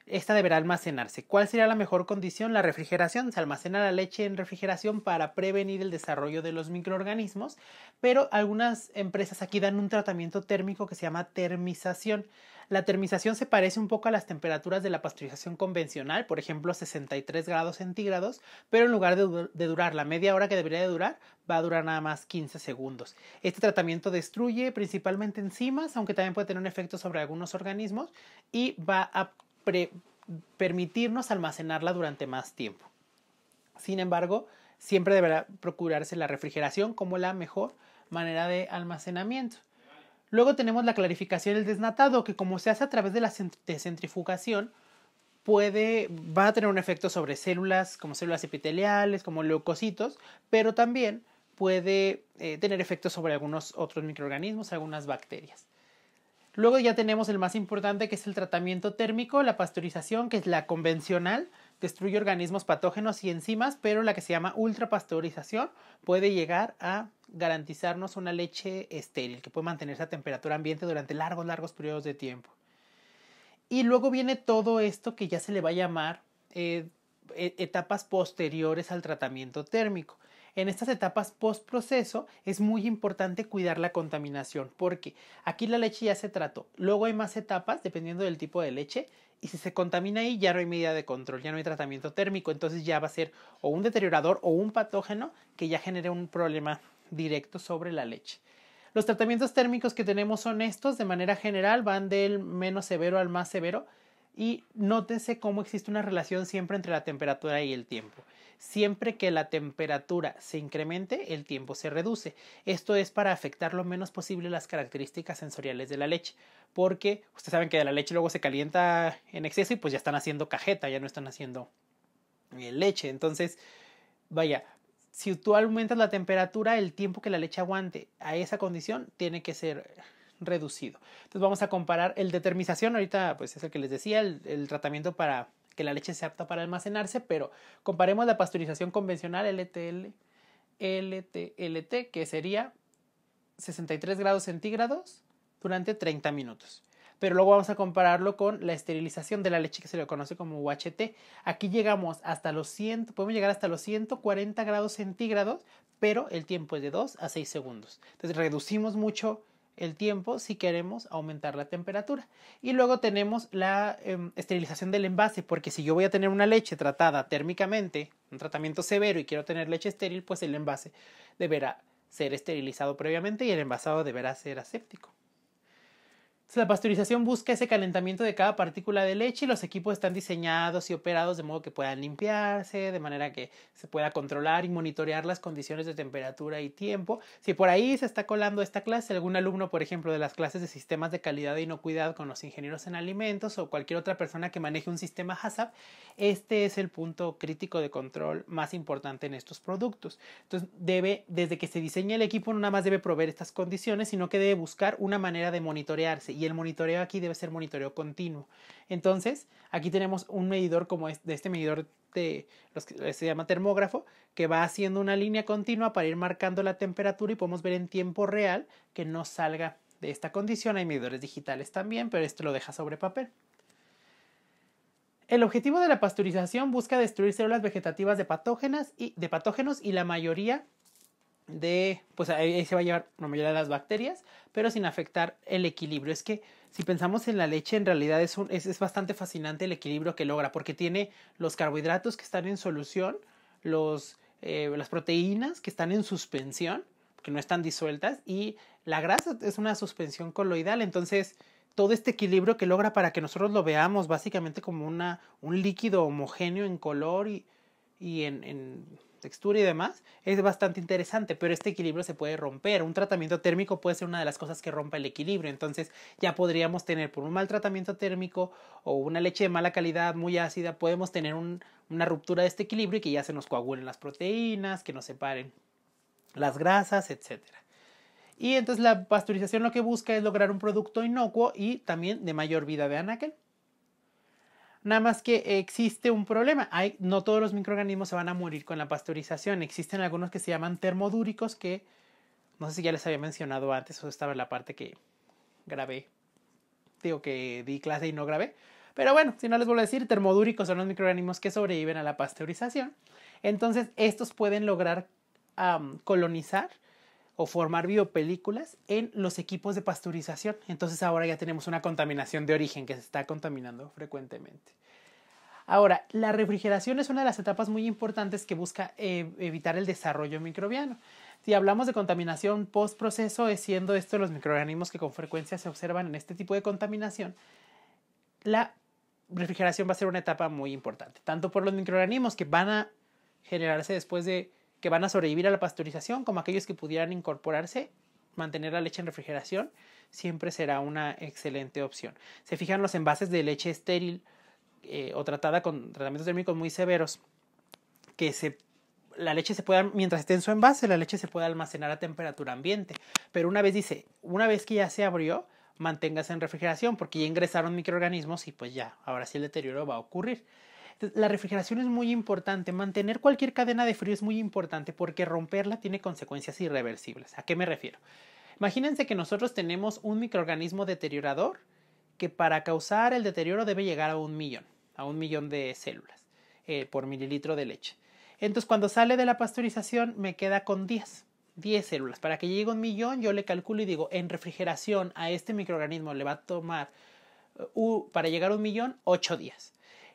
esta deberá almacenarse. ¿Cuál sería la mejor condición? La refrigeración. Se almacena la leche en refrigeración para prevenir el desarrollo de los microorganismos, pero algunas empresas aquí dan un tratamiento térmico que se llama termización. La termización se parece un poco a las temperaturas de la pasteurización convencional, por ejemplo 63 grados centígrados, pero en lugar de durar la media hora que debería de durar, va a durar nada más 15 segundos. Este tratamiento destruye principalmente enzimas, aunque también puede tener un efecto sobre algunos organismos, y va a permitirnos almacenarla durante más tiempo. Sin embargo, siempre deberá procurarse la refrigeración como la mejor manera de almacenamiento. Luego tenemos la clarificación y el desnatado, que como se hace a través de la centrifugación, va a tener un efecto sobre células como células epiteliales, como leucocitos, pero también puede tener efectos sobre algunos otros microorganismos, algunas bacterias. Luego ya tenemos el más importante, que es el tratamiento térmico, la pasteurización, que es la convencional, destruye organismos patógenos y enzimas, pero la que se llama ultrapasteurización puede llegar a garantizarnos una leche estéril, que puede mantenerse a temperatura ambiente durante largos periodos de tiempo. Y luego viene todo esto que ya se le va a llamar etapas posteriores al tratamiento térmico. En estas etapas postproceso es muy importante cuidar la contaminación, porque aquí la leche ya se trató. Luego hay más etapas dependiendo del tipo de leche, y si se contamina ahí ya no hay medida de control, ya no hay tratamiento térmico, entonces ya va a ser o un deteriorador o un patógeno que ya genere un problema directo sobre la leche. Los tratamientos térmicos que tenemos son estos, de manera general van del menos severo al más severo. Y nótese cómo existe una relación siempre entre la temperatura y el tiempo. Siempre que la temperatura se incremente, el tiempo se reduce. Esto es para afectar lo menos posible las características sensoriales de la leche. Porque ustedes saben que la leche luego se calienta en exceso y pues ya están haciendo cajeta, ya no están haciendo leche. Entonces, vaya, si tú aumentas la temperatura, el tiempo que la leche aguante a esa condición tiene que ser reducido. Entonces vamos a comparar el de termización, ahorita pues es el que les decía, el tratamiento para que la leche sea apta para almacenarse, pero comparemos la pasteurización convencional LTLT, que sería 63 grados centígrados durante 30 minutos. Pero luego vamos a compararlo con la esterilización de la leche, que se le conoce como UHT. Aquí llegamos hasta podemos llegar hasta los 140 grados centígrados, pero el tiempo es de 2 a 6 segundos. Entonces reducimos mucho el tiempo si queremos aumentar la temperatura. Y luego tenemos la esterilización del envase, porque si yo voy a tener una leche tratada térmicamente, un tratamiento severo y quiero tener leche estéril, pues el envase deberá ser esterilizado previamente y el envasado deberá ser aséptico. La pasteurización busca ese calentamiento de cada partícula de leche y los equipos están diseñados y operados de modo que puedan limpiarse, de manera que se pueda controlar y monitorear las condiciones de temperatura y tiempo. Si por ahí se está colando esta clase, algún alumno, por ejemplo, de las clases de sistemas de calidad e inocuidad con los ingenieros en alimentos o cualquier otra persona que maneje un sistema HACCP, este es el punto crítico de control más importante en estos productos. Entonces, desde que se diseña el equipo, no nada más debe proveer estas condiciones, sino que debe buscar una manera de monitorearse. Y el monitoreo aquí debe ser monitoreo continuo. Entonces, aquí tenemos un medidor como este medidor de los que se llama termógrafo, que va haciendo una línea continua para ir marcando la temperatura y podemos ver en tiempo real que no salga de esta condición. Hay medidores digitales también, pero esto lo deja sobre papel. El objetivo de la pasteurización busca destruir células vegetativas de patógenos y la mayoría pues ahí se va a llevar la mayoría de las bacterias, pero sin afectar el equilibrio. Es que si pensamos en la leche, en realidad es bastante fascinante el equilibrio que logra, porque tiene los carbohidratos que están en solución, las proteínas que están en suspensión, que no están disueltas, y la grasa es una suspensión coloidal. Entonces, todo este equilibrio que logra para que nosotros lo veamos básicamente como un líquido homogéneo en color y en textura y demás, es bastante interesante, pero este equilibrio se puede romper. Un tratamiento térmico puede ser una de las cosas que rompa el equilibrio. Entonces ya podríamos tener, por un mal tratamiento térmico o una leche de mala calidad muy ácida, podemos tener una ruptura de este equilibrio y que ya se nos coagulen las proteínas, que nos separen las grasas, etc. Y entonces la pasteurización lo que busca es lograr un producto inocuo y también de mayor vida de anaquel. Nada más que existe un problema. No todos los microorganismos se van a morir con la pasteurización. Existen algunos que se llaman termodúricos, que no sé si ya les había mencionado antes, o estaba en la parte que grabé. Digo que di clase y no grabé. Pero bueno, si no les vuelvo a decir, termodúricos son los microorganismos que sobreviven a la pasteurización. Entonces, estos pueden lograr colonizar o formar biopelículas en los equipos de pasteurización. Entonces ahora ya tenemos una contaminación de origen que se está contaminando frecuentemente. Ahora, la refrigeración es una de las etapas muy importantes que busca evitar el desarrollo microbiano. Si hablamos de contaminación post-proceso, es siendo esto los microorganismos que con frecuencia se observan en este tipo de contaminación, la refrigeración va a ser una etapa muy importante, tanto por los microorganismos que van a generarse después de que van a sobrevivir a la pasteurización, como aquellos que pudieran incorporarse. Mantener la leche en refrigeración siempre será una excelente opción. Se fijan los envases de leche estéril o tratada con tratamientos térmicos muy severos, que la leche se puede, mientras esté en su envase, la leche se puede almacenar a temperatura ambiente. Pero una vez que ya se abrió, manténgase en refrigeración, porque ya ingresaron microorganismos y pues ya, ahora sí el deterioro va a ocurrir. La refrigeración es muy importante. Mantener cualquier cadena de frío es muy importante porque romperla tiene consecuencias irreversibles. ¿A qué me refiero? Imagínense que nosotros tenemos un microorganismo deteriorador que para causar el deterioro debe llegar a 1.000.000 de células por mililitro de leche. Entonces cuando sale de la pasteurización me queda con 10 células. Para que llegue a 1.000.000 yo le calculo y digo, en refrigeración a este microorganismo le va a tomar para llegar a 1.000.000 8 días.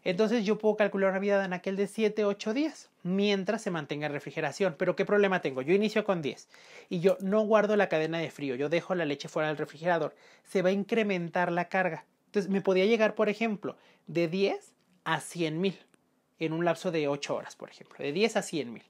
Entonces yo puedo calcular una vida de anaquel de 7-8 días mientras se mantenga en refrigeración. Pero ¿qué problema tengo? Yo inicio con 10 y yo no guardo la cadena de frío. Yo dejo la leche fuera del refrigerador. Se va a incrementar la carga. Entonces me podía llegar, por ejemplo, de 10 a 100.000 en un lapso de 8 horas, por ejemplo. De 10 a 100.000. Entonces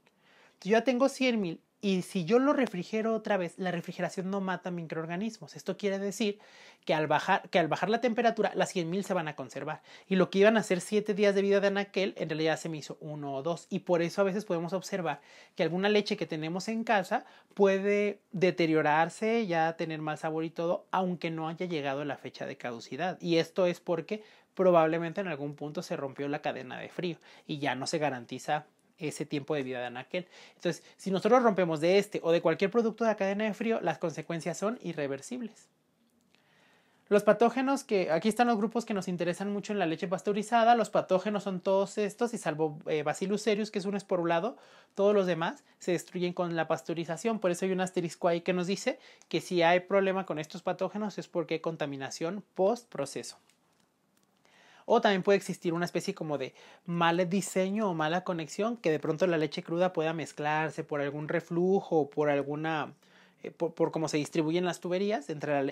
yo ya tengo 100.000. Y si yo lo refrigero otra vez, la refrigeración no mata microorganismos. Esto quiere decir que al bajar la temperatura, las 100.000 se van a conservar. Y lo que iban a ser 7 días de vida de anaquel, en realidad se me hizo 1 o 2. Y por eso a veces podemos observar que alguna leche que tenemos en casa puede deteriorarse, ya tener mal sabor y todo, aunque no haya llegado la fecha de caducidad. Y esto es porque probablemente en algún punto se rompió la cadena de frío y ya no se garantiza ese tiempo de vida de anaquel. Entonces, si nosotros rompemos de este o de cualquier producto de la cadena de frío, las consecuencias son irreversibles. Los patógenos que aquí están los grupos que nos interesan mucho en la leche pasteurizada. Los patógenos son todos estos y salvo Bacillus cereus, que es un esporulado, todos los demás se destruyen con la pasteurización. Por eso hay un asterisco ahí que nos dice que si hay problema con estos patógenos es porque hay contaminación post proceso. O también puede existir una especie como de mal diseño o mala conexión, que de pronto la leche cruda pueda mezclarse por algún reflujo o por alguna por cómo se distribuyen las tuberías,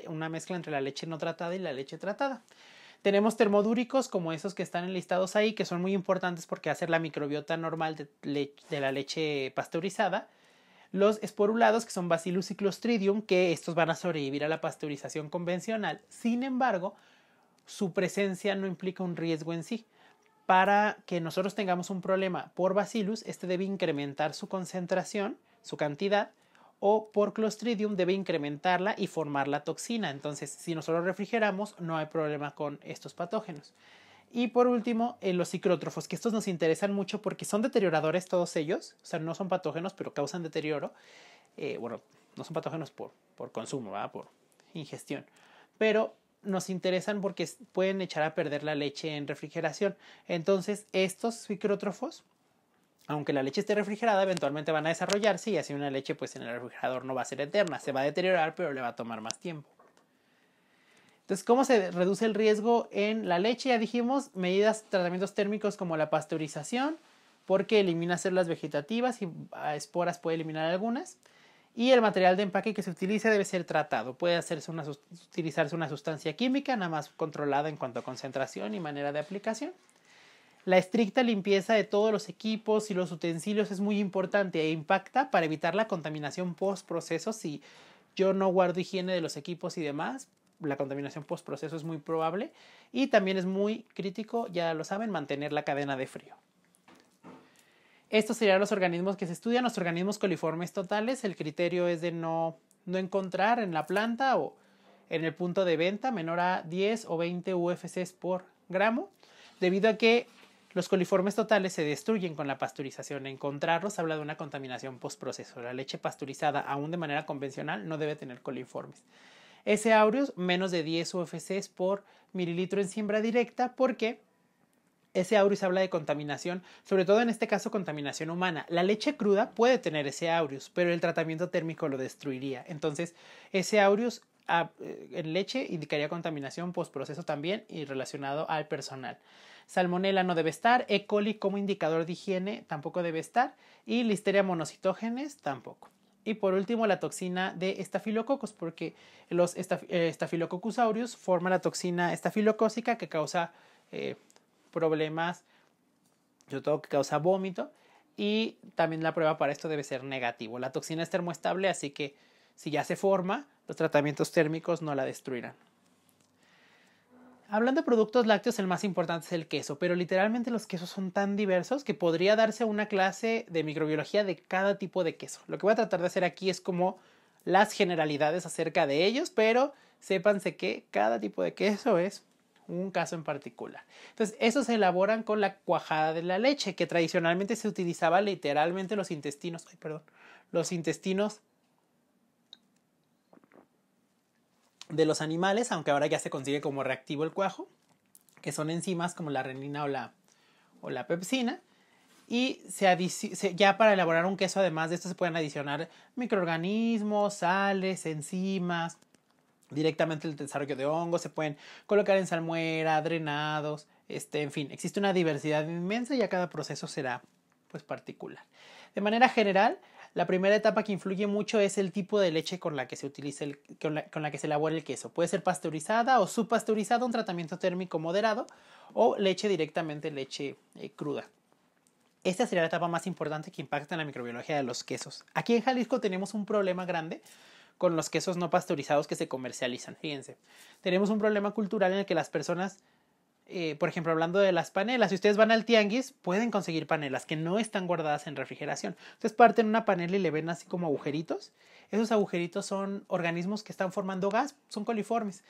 una mezcla entre la leche no tratada y la leche tratada. Tenemos termodúricos como esos que están enlistados ahí, que son muy importantes porque hacen la microbiota normal de la leche pasteurizada. Los esporulados, que son Bacillus y Clostridium, que estos van a sobrevivir a la pasteurización convencional. Sin embargo, su presencia no implica un riesgo en sí. Para que nosotros tengamos un problema por Bacillus, este debe incrementar su concentración, su cantidad, o por Clostridium debe incrementarla y formar la toxina. Entonces, si nosotros refrigeramos, no hay problema con estos patógenos. Y por último, los ciclótrofos, que estos nos interesan mucho porque son deterioradores todos ellos. O sea, no son patógenos, pero causan deterioro. Bueno, no son patógenos por consumo, ¿verdad? Por ingestión. Pero nos interesan porque pueden echar a perder la leche en refrigeración. Entonces, estos ciclótrofos, aunque la leche esté refrigerada, eventualmente van a desarrollarse y así una leche pues en el refrigerador no va a ser eterna, se va a deteriorar pero le va a tomar más tiempo. Entonces, ¿cómo se reduce el riesgo en la leche? Ya dijimos, medidas, tratamientos térmicos como la pasteurización, porque elimina células vegetativas y a esporas puede eliminar algunas. Y el material de empaque que se utilice debe ser tratado. Puede utilizarse una sustancia química, nada más controlada en cuanto a concentración y manera de aplicación. La estricta limpieza de todos los equipos y los utensilios es muy importante e impacta para evitar la contaminación post-proceso. Si yo no guardo higiene de los equipos y demás, la contaminación post-proceso es muy probable. Y también es muy crítico, ya lo saben, mantener la cadena de frío. Estos serían los organismos que se estudian, los organismos coliformes totales. El criterio es de no encontrar en la planta o en el punto de venta menor a 10 o 20 UFCs por gramo, debido a que los coliformes totales se destruyen con la pasteurización. Encontrarlos habla de una contaminación postproceso. La leche pasteurizada, aún de manera convencional, no debe tener coliformes. S. aureus, menos de 10 UFCs por mililitro en siembra directa, porque S. aureus habla de contaminación, sobre todo en este caso contaminación humana. La leche cruda puede tener S. aureus, pero el tratamiento térmico lo destruiría. Entonces, S. aureus en leche indicaría contaminación postproceso también y relacionado al personal. Salmonella no debe estar, E. coli como indicador de higiene tampoco debe estar y Listeria monocytogenes tampoco. Y por último la toxina de estafilococos, porque los Staphylococcus aureus forman la toxina estafilocócica que causa problemas, sobre todo que causa vómito, y también la prueba para esto debe ser negativo. La toxina es termoestable, así que si ya se forma, los tratamientos térmicos no la destruirán. Hablando de productos lácteos, el más importante es el queso, pero literalmente los quesos son tan diversos que podría darse una clase de microbiología de cada tipo de queso. Lo que voy a tratar de hacer aquí es como las generalidades acerca de ellos, pero sépanse que cada tipo de queso es un caso en particular. Entonces, esos se elaboran con la cuajada de la leche, que tradicionalmente se utilizaba literalmente los intestinos de los animales, aunque ahora ya se consigue como reactivo el cuajo, que son enzimas como la renina o la pepsina. Y ya para elaborar un queso, además de esto, se pueden adicionar microorganismos, sales, enzimas, directamente el desarrollo de hongos, se pueden colocar en salmuera, drenados, en fin, existe una diversidad inmensa y a cada proceso será pues particular. De manera general, la primera etapa que influye mucho es el tipo de leche con la que se utiliza con la que se elabora el queso. Puede ser pasteurizada o subpasteurizada, un tratamiento térmico moderado, o leche cruda. Esta sería la etapa más importante que impacta en la microbiología de los quesos. Aquí en Jalisco tenemos un problema grande con los quesos no pasteurizados que se comercializan. Fíjense, tenemos un problema cultural en el que las personas, por ejemplo, hablando de las panelas, si ustedes van al tianguis, pueden conseguir panelas que no están guardadas en refrigeración. Entonces parten una panela y le ven así como agujeritos. Esos agujeritos son organismos que están formando gas, son coliformes,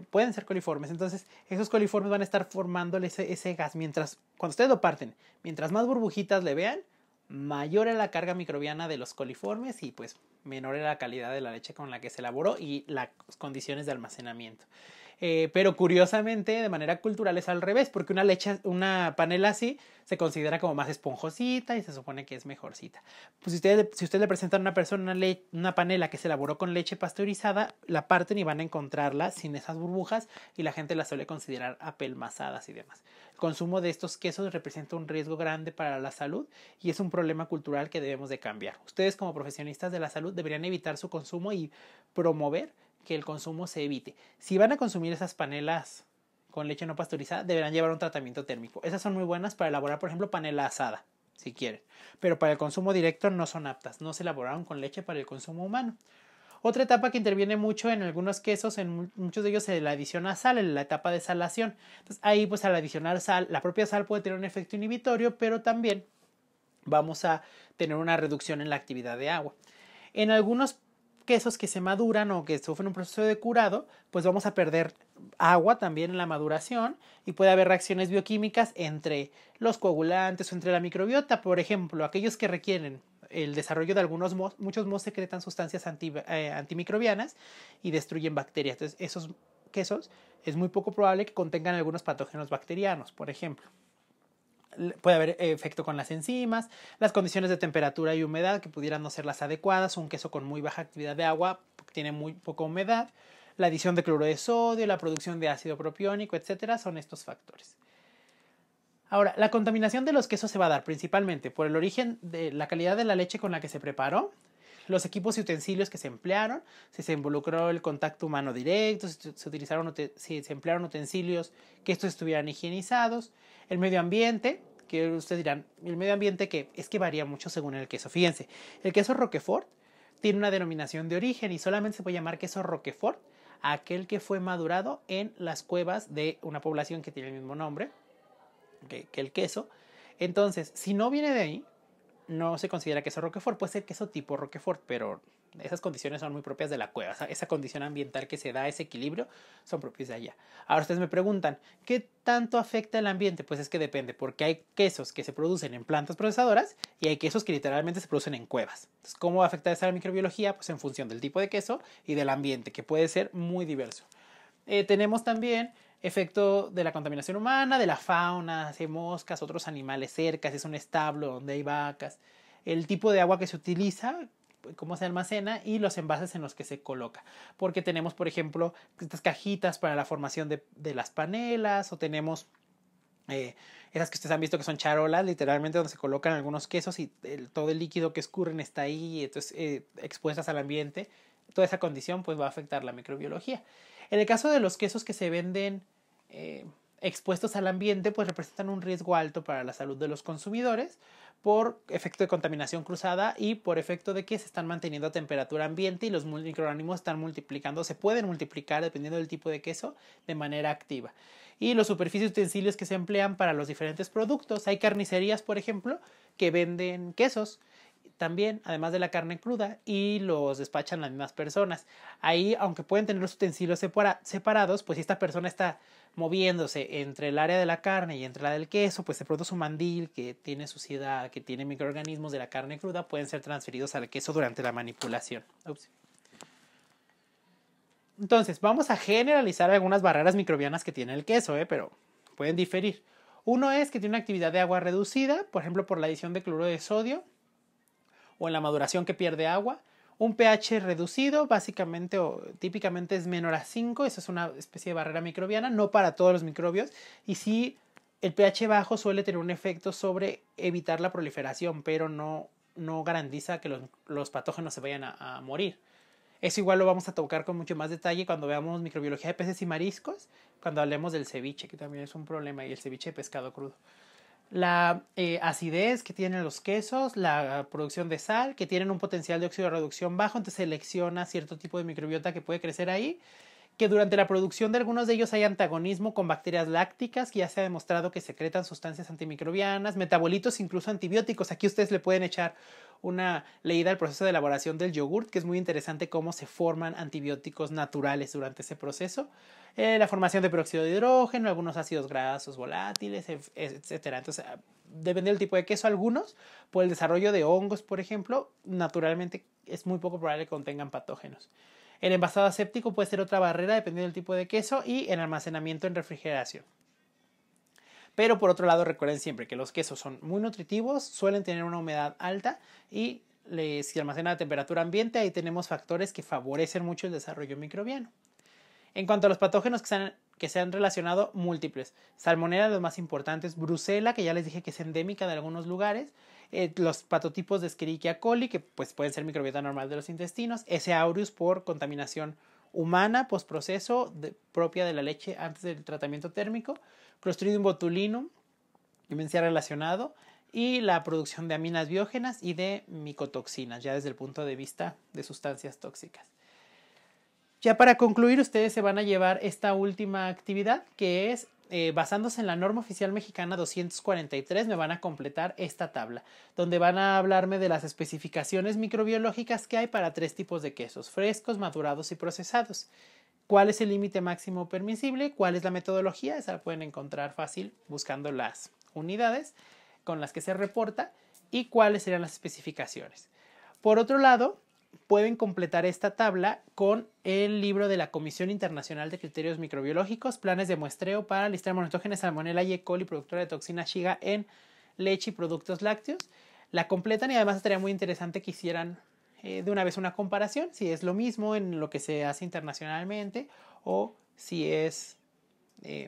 pueden ser coliformes. Entonces esos coliformes van a estar formando ese gas cuando ustedes lo parten, mientras más burbujitas le vean, mayor es la carga microbiana de los coliformes y pues menor es la calidad de la leche con la que se elaboró y las condiciones de almacenamiento. Pero curiosamente, de manera cultural es al revés, porque una panela así se considera como más esponjosita y se supone que es mejorcita. Pues si usted le presenta a una persona una panela que se elaboró con leche pasteurizada, la parten y van a encontrarla sin esas burbujas y la gente la suele considerar apelmazadas y demás. El consumo de estos quesos representa un riesgo grande para la salud y es un problema cultural que debemos de cambiar. Ustedes como profesionistas de la salud deberían evitar su consumo y promover que el consumo se evite. Si van a consumir esas panelas con leche no pasteurizada, deberán llevar un tratamiento térmico. Esas son muy buenas para elaborar, por ejemplo, panela asada, si quieren. Pero para el consumo directo no son aptas. No se elaboraron con leche para el consumo humano. Otra etapa que interviene mucho en algunos quesos, en muchos de ellos se le adiciona sal, en la etapa de salación. Entonces ahí pues al adicionar sal, la propia sal puede tener un efecto inhibitorio, pero también vamos a tener una reducción en la actividad de agua. En algunos quesos que se maduran o que sufren un proceso de curado, pues vamos a perder agua también en la maduración y puede haber reacciones bioquímicas entre los coagulantes o entre la microbiota. Por ejemplo, aquellos que requieren el desarrollo de muchos mohos secretan sustancias antimicrobianas y destruyen bacterias. Entonces, esos quesos es muy poco probable que contengan algunos patógenos bacterianos, por ejemplo. Puede haber efecto con las enzimas, las condiciones de temperatura y humedad que pudieran no ser las adecuadas, un queso con muy baja actividad de agua, tiene muy poca humedad, la adición de cloruro de sodio, la producción de ácido propiónico, etcétera, son estos factores. Ahora, la contaminación de los quesos se va a dar principalmente por el origen de la calidad de la leche con la que se preparó, los equipos y utensilios que se emplearon, si se involucró el contacto humano directo, si se emplearon utensilios que estos estuvieran higienizados, el medio ambiente, que ustedes dirán, el medio ambiente que es que varía mucho según el queso. Fíjense, el queso Roquefort tiene una denominación de origen y solamente se puede llamar queso Roquefort a aquel que fue madurado en las cuevas de una población que tiene el mismo nombre que el queso. Entonces, si no viene de ahí, no se considera queso Roquefort, puede ser queso tipo Roquefort, pero esas condiciones son muy propias de la cueva. Esa condición ambiental que se da, ese equilibrio, son propios de allá. Ahora ustedes me preguntan, ¿qué tanto afecta el ambiente? Pues es que depende, porque hay quesos que se producen en plantas procesadoras y hay quesos que literalmente se producen en cuevas. Entonces, ¿cómo afecta esa microbiología? Pues en función del tipo de queso y del ambiente, que puede ser muy diverso. Tenemos también efecto de la contaminación humana, de la fauna, si hay moscas, otros animales cerca, si es un establo donde hay vacas, el tipo de agua que se utiliza, cómo se almacena y los envases en los que se coloca. Porque tenemos, por ejemplo, estas cajitas para la formación de las panelas o tenemos esas que ustedes han visto que son charolas, literalmente donde se colocan algunos quesos y todo el líquido que escurren está ahí, entonces expuestas al ambiente. Toda esa condición pues va a afectar la microbiología. En el caso de los quesos que se venden expuestos al ambiente, pues representan un riesgo alto para la salud de los consumidores por efecto de contaminación cruzada y por efecto de que se están manteniendo a temperatura ambiente y los microorganismos están multiplicando, se pueden multiplicar dependiendo del tipo de queso de manera activa. Y los superficies y utensilios que se emplean para los diferentes productos. Hay carnicerías, por ejemplo, que venden quesos también, además de la carne cruda, y los despachan las mismas personas. Ahí, aunque pueden tener los utensilios separados, pues si esta persona está moviéndose entre el área de la carne y entre la del queso, pues se produce un mandil que tiene suciedad, que tiene microorganismos de la carne cruda, pueden ser transferidos al queso durante la manipulación. Ups. Entonces, vamos a generalizar algunas barreras microbianas que tiene el queso, pero pueden diferir. Uno es que tiene una actividad de agua reducida, por ejemplo, por la adición de cloruro de sodio, o en la maduración que pierde agua. Un pH reducido, básicamente o típicamente es menor a 5, eso es una especie de barrera microbiana, no para todos los microbios, y sí el pH bajo suele tener un efecto sobre evitar la proliferación, pero no garantiza que los patógenos se vayan a morir. Eso igual lo vamos a tocar con mucho más detalle cuando veamos microbiología de peces y mariscos, cuando hablemos del ceviche, que también es un problema, y el ceviche de pescado crudo. La acidez que tienen los quesos, la producción de sal, que tienen un potencial de óxido de reducción bajo, entonces selecciona cierto tipo de microbiota que puede crecer ahí, que durante la producción de algunos de ellos hay antagonismo con bacterias lácticas, que ya se ha demostrado que secretan sustancias antimicrobianas, metabolitos, incluso antibióticos. Aquí ustedes le pueden echar una leída al proceso de elaboración del yogurt, que es muy interesante cómo se forman antibióticos naturales durante ese proceso. La formación de peróxido de hidrógeno, algunos ácidos grasos volátiles, etcétera. Entonces, depende del tipo de queso, algunos, por el desarrollo de hongos, por ejemplo, naturalmente es muy poco probable que contengan patógenos. El envasado aséptico puede ser otra barrera dependiendo del tipo de queso y el almacenamiento en refrigeración. Pero por otro lado, recuerden siempre que los quesos son muy nutritivos, suelen tener una humedad alta y si almacena a temperatura ambiente, ahí tenemos factores que favorecen mucho el desarrollo microbiano. En cuanto a los patógenos que se han relacionado, múltiples. Salmonella, los más importantes. Brucella, que ya les dije que es endémica de algunos lugares. Los patotipos de Escherichia coli, que pues pueden ser microbiota normal de los intestinos. S. aureus por contaminación humana, postproceso, propia de la leche antes del tratamiento térmico. Clostridium botulinum, también se ha relacionado. Y la producción de aminas biógenas y de micotoxinas, ya desde el punto de vista de sustancias tóxicas. Ya para concluir, ustedes se van a llevar esta última actividad, que es, basándose en la norma oficial mexicana 243, me van a completar esta tabla, donde van a hablarme de las especificaciones microbiológicas que hay para 3 tipos de quesos: frescos, madurados y procesados. ¿Cuál es el límite máximo permisible? ¿Cuál es la metodología? Esa la pueden encontrar fácil buscando las unidades con las que se reporta, y cuáles serían las especificaciones. Por otro lado, pueden completar esta tabla con el libro de la Comisión Internacional de Criterios Microbiológicos, planes de muestreo para Listeria monocytogenes, Salmonella y E. coli, productora de toxina Shiga en leche y productos lácteos. La completan y además estaría muy interesante que hicieran de una vez una comparación, si es lo mismo en lo que se hace internacionalmente o si es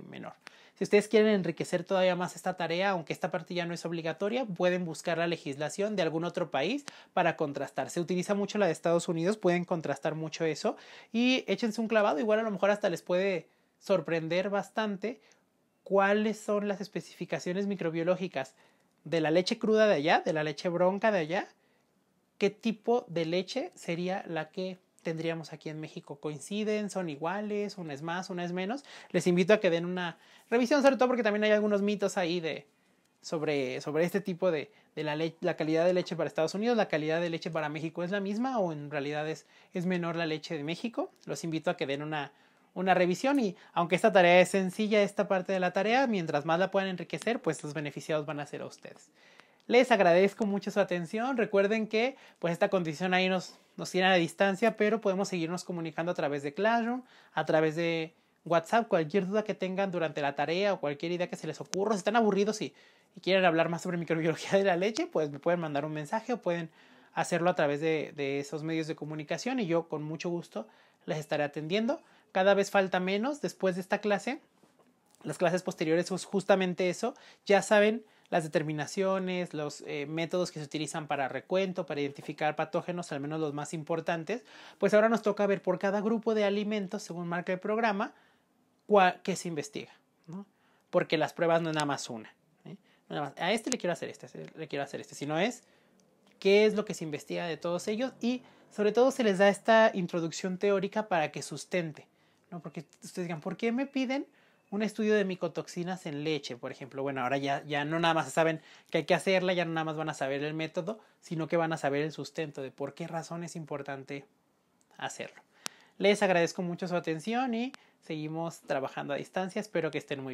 menor. Si ustedes quieren enriquecer todavía más esta tarea, aunque esta parte ya no es obligatoria, pueden buscar la legislación de algún otro país para contrastar. Se utiliza mucho la de Estados Unidos, pueden contrastar mucho eso y échense un clavado. Igual a lo mejor hasta les puede sorprender bastante cuáles son las especificaciones microbiológicas de la leche cruda de allá, de la leche bronca de allá, qué tipo de leche sería la que tendríamos aquí en México. ¿Coinciden? ¿Son iguales? ¿Una es más? ¿Una es menos? Les invito a que den una revisión, sobre todo porque también hay algunos mitos ahí sobre este tipo de la calidad de leche para Estados Unidos. ¿La calidad de leche para México es la misma o en realidad es menor la leche de México? Los invito a que den una revisión, y aunque esta tarea es sencilla, esta parte de la tarea, mientras más la puedan enriquecer, pues los beneficiados van a ser a ustedes. Les agradezco mucho su atención. Recuerden que pues esta condición ahí nos tiene a distancia, pero podemos seguirnos comunicando a través de Classroom, a través de WhatsApp. Cualquier duda que tengan durante la tarea o cualquier idea que se les ocurra, si están aburridos y quieren hablar más sobre microbiología de la leche, pues me pueden mandar un mensaje o pueden hacerlo a través de esos medios de comunicación y yo con mucho gusto les estaré atendiendo. Cada vez falta menos después de esta clase. Las clases posteriores es justamente eso. Ya saben las determinaciones, los métodos que se utilizan para recuento, para identificar patógenos, al menos los más importantes. Pues ahora nos toca ver por cada grupo de alimentos, según marca el programa, qué se investiga, ¿no? Porque las pruebas no es nada más una, ¿eh? Nada más, a este le quiero hacer este, a este le quiero hacer este. Sino es qué es lo que se investiga de todos ellos, y sobre todo se les da esta introducción teórica para que sustente, ¿no? Porque ustedes digan, ¿por qué me piden un estudio de micotoxinas en leche, por ejemplo? Bueno, ahora ya no nada más saben que hay que hacerla, ya no nada más van a saber el método, sino que van a saber el sustento de por qué razón es importante hacerlo. Les agradezco mucho su atención y seguimos trabajando a distancia. Espero que estén muy bien.